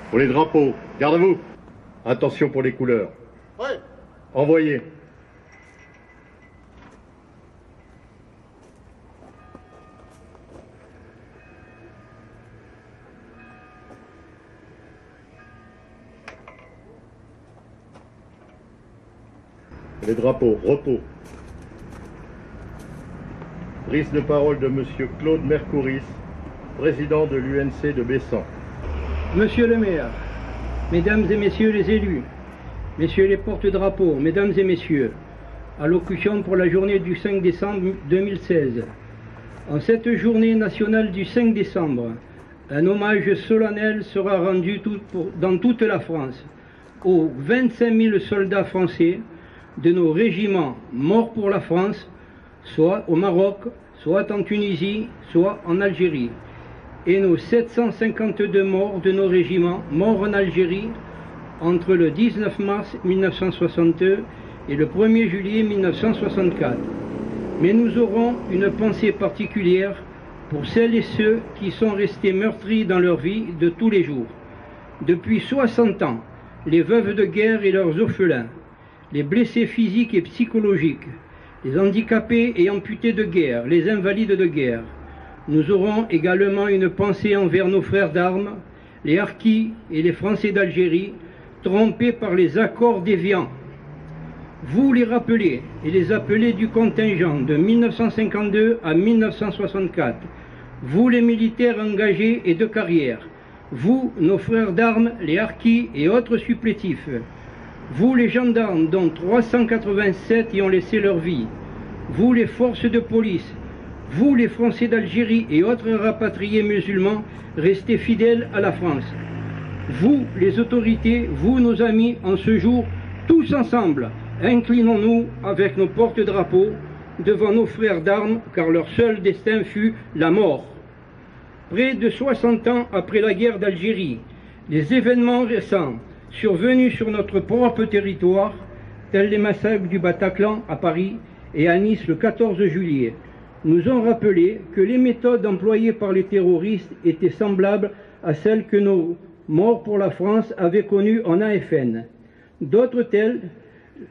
Pour les drapeaux, garde à vous. Attention pour les couleurs. Ouais. Envoyez. Les drapeaux, repos. Prise de parole de Monsieur Claude Mercouris, président de l'UNC de Bessan. Monsieur le maire, mesdames et messieurs les élus, messieurs les porte-drapeaux, mesdames et messieurs, allocution pour la journée du 5 décembre 2016. En cette journée nationale du 5 décembre, un hommage solennel sera rendu dans toute la France aux 25 000 soldats français de nos régiments morts pour la France, soit au Maroc, soit en Tunisie, soit en Algérie, et nos 752 morts de nos régiments morts en Algérie entre le 19 mars 1962 et le 1er juillet 1964. Mais nous aurons une pensée particulière pour celles et ceux qui sont restés meurtris dans leur vie de tous les jours. Depuis 60 ans, les veuves de guerre et leurs orphelins, les blessés physiques et psychologiques, les handicapés et amputés de guerre, les invalides de guerre. Nous aurons également une pensée envers nos frères d'armes, les harkis et les Français d'Algérie, trompés par les accords d'Évian. Vous les rappelez et les appelés du contingent de 1952 à 1964, vous les militaires engagés et de carrière, vous, nos frères d'armes, les harkis et autres supplétifs, vous les gendarmes dont 387 y ont laissé leur vie, vous les forces de police, vous les Français d'Algérie et autres rapatriés musulmans restés fidèles à la France, vous les autorités, vous nos amis, en ce jour, tous ensemble, inclinons-nous avec nos porte-drapeaux devant nos frères d'armes, car leur seul destin fut la mort. Près de 60 ans après la guerre d'Algérie, les événements récents survenus sur notre propre territoire, tels les massacres du Bataclan à Paris et à Nice le 14 juillet, nous ont rappelé que les méthodes employées par les terroristes étaient semblables à celles que nos morts pour la France avaient connues en AFN. D'autres telles,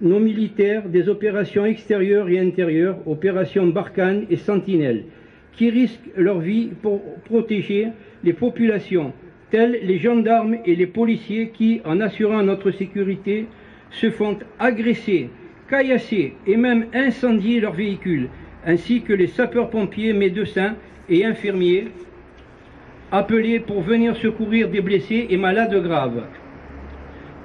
nos militaires des opérations extérieures et intérieures, opérations Barkhane et Sentinelle, qui risquent leur vie pour protéger les populations, tels les gendarmes et les policiers qui, en assurant notre sécurité, se font agresser, caillasser et même incendier leurs véhicules, ainsi que les sapeurs-pompiers, médecins et infirmiers, appelés pour venir secourir des blessés et malades graves.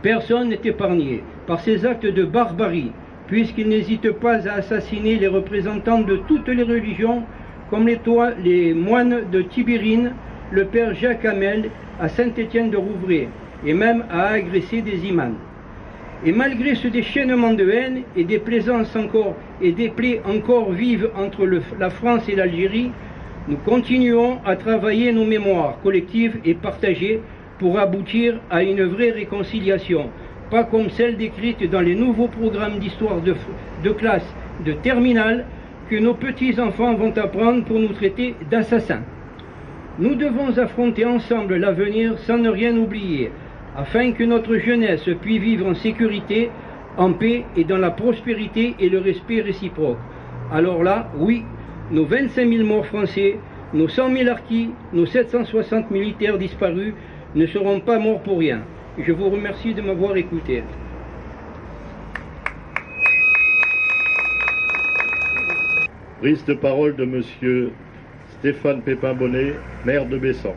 Personne n'est épargné par ces actes de barbarie, puisqu'ils n'hésitent pas à assassiner les représentants de toutes les religions, comme les moines de Tibérine, le père Jacques Hamel à Saint-Étienne de Rouvray, et même à agresser des imams. Et malgré ce déchaînement de haine et des plaisances et des plaies encore vives entre la France et l'Algérie, nous continuons à travailler nos mémoires collectives et partagées pour aboutir à une vraie réconciliation, pas comme celle décrite dans les nouveaux programmes d'histoire de classe de terminale que nos petits-enfants vont apprendre pour nous traiter d'assassins. Nous devons affronter ensemble l'avenir sans ne rien oublier, afin que notre jeunesse puisse vivre en sécurité, en paix et dans la prospérité et le respect réciproque. Alors là, oui, nos 25 000 morts français, nos 100 000 harkis, nos 760 militaires disparus ne seront pas morts pour rien. Je vous remercie de m'avoir écouté. Prise de parole de Monsieur Stéphane Pépin-Bonnet, maire de Bessan.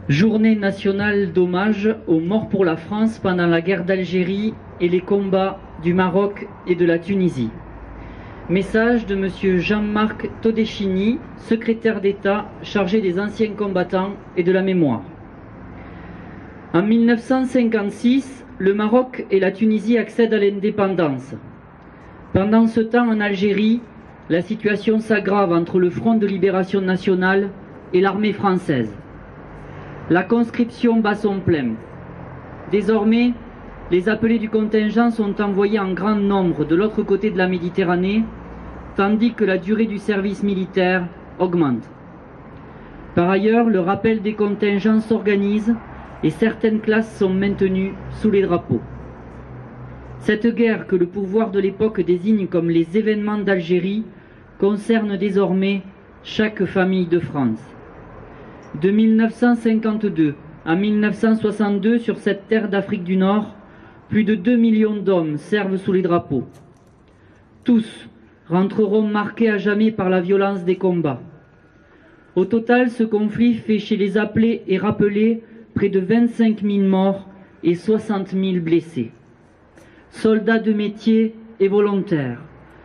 Journée nationale d'hommage aux morts pour la France pendant la guerre d'Algérie et les combats du Maroc et de la Tunisie. Message de Monsieur Jean-Marc Todeschini, secrétaire d'État chargé des anciens combattants et de la mémoire. En 1956, le Maroc et la Tunisie accèdent à l'indépendance. Pendant ce temps, en Algérie, la situation s'aggrave entre le Front de libération nationale et l'armée française. La conscription bat son plein. Désormais, les appelés du contingent sont envoyés en grand nombre de l'autre côté de la Méditerranée, tandis que la durée du service militaire augmente. Par ailleurs, le rappel des contingents s'organise et certaines classes sont maintenues sous les drapeaux. Cette guerre que le pouvoir de l'époque désigne comme les événements d'Algérie concerne désormais chaque famille de France. De 1952 à 1962, sur cette terre d'Afrique du Nord, plus de 2 millions d'hommes servent sous les drapeaux. Tous rentreront marqués à jamais par la violence des combats. Au total, ce conflit fait chez les appelés et rappelés près de 25 000 morts et 60 000 blessés. Soldats de métier et volontaires,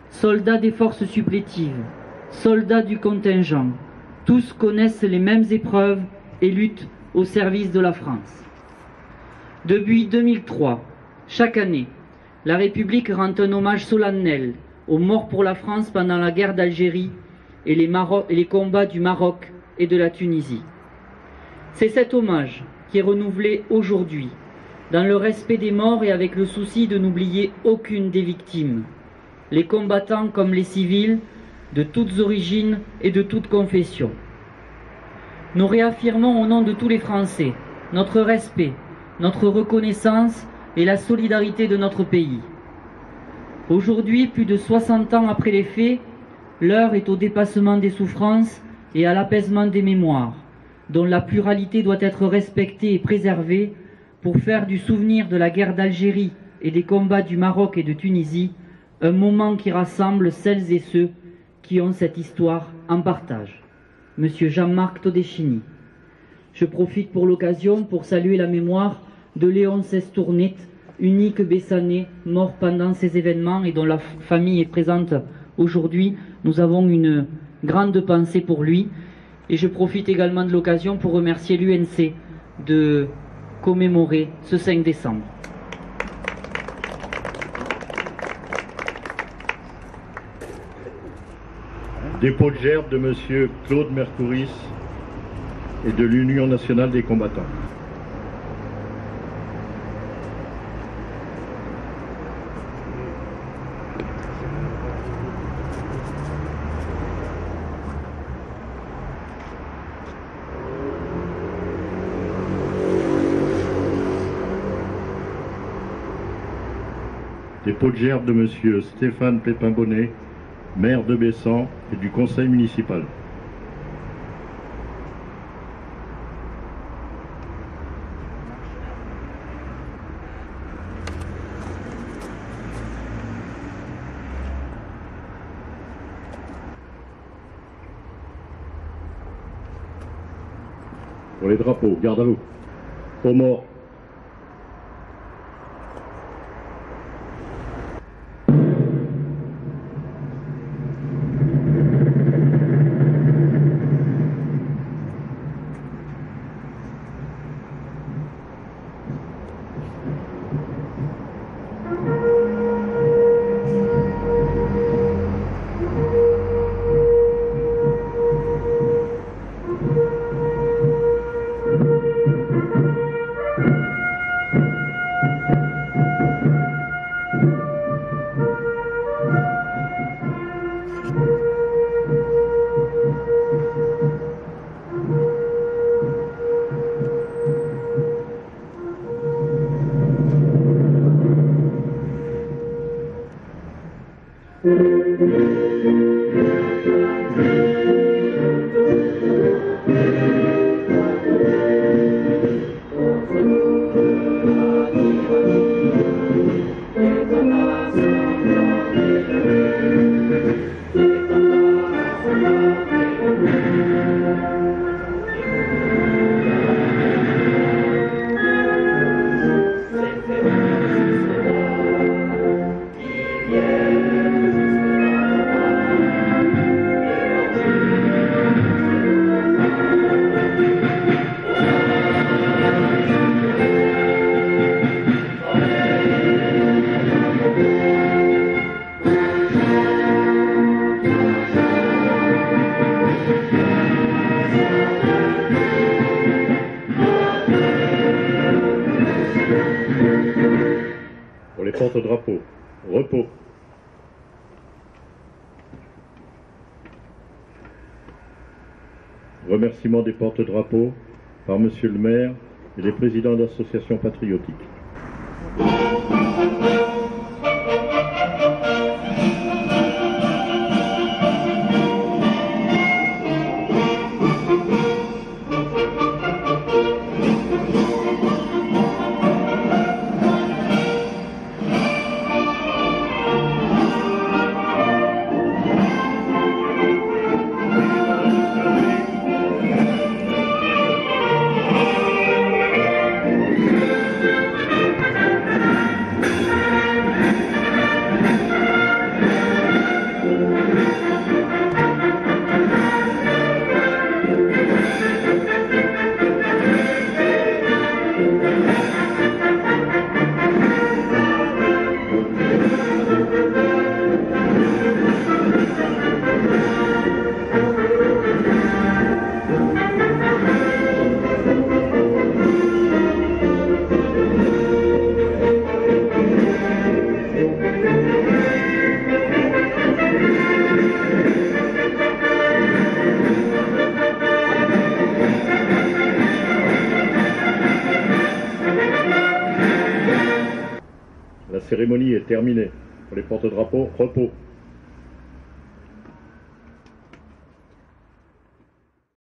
soldats des forces supplétives, soldats du contingent, tous connaissent les mêmes épreuves et luttent au service de la France. Depuis 2003, chaque année, la République rend un hommage solennel aux morts pour la France pendant la guerre d'Algérie et les combats du Maroc et de la Tunisie. C'est cet hommage qui est renouvelé aujourd'hui, dans le respect des morts et avec le souci de n'oublier aucune des victimes, les combattants comme les civils, de toutes origines et de toutes confessions. Nous réaffirmons au nom de tous les Français notre respect, notre reconnaissance et la solidarité de notre pays. Aujourd'hui, plus de 60 ans après les faits, l'heure est au dépassement des souffrances et à l'apaisement des mémoires, dont la pluralité doit être respectée et préservée pour faire du souvenir de la guerre d'Algérie et des combats du Maroc et de Tunisie un moment qui rassemble celles et ceux qui ont cette histoire en partage. Monsieur Jean-Marc Todeschini. Je profite pour l'occasion pour saluer la mémoire de Léon Sestournit, unique Bessanais, mort pendant ces événements et dont la famille est présente aujourd'hui. Nous avons une grande pensée pour lui. Et je profite également de l'occasion pour remercier l'UNC de commémorer ce 5 décembre. Dépôt de gerbe de Monsieur Claude Mercouris et de l'Union nationale des combattants. Dépôt de gerbe de Monsieur Stéphane Pépin-Bonnet, maire de Bessan et du conseil municipal. Pour les drapeaux, garde à vous. Aux morts. Pour les porte-drapeaux, repos. Remerciement des porte-drapeaux par Monsieur le maire et les présidents d'associations patriotiques. La cérémonie est terminée. Pour les porte-drapeaux, repos.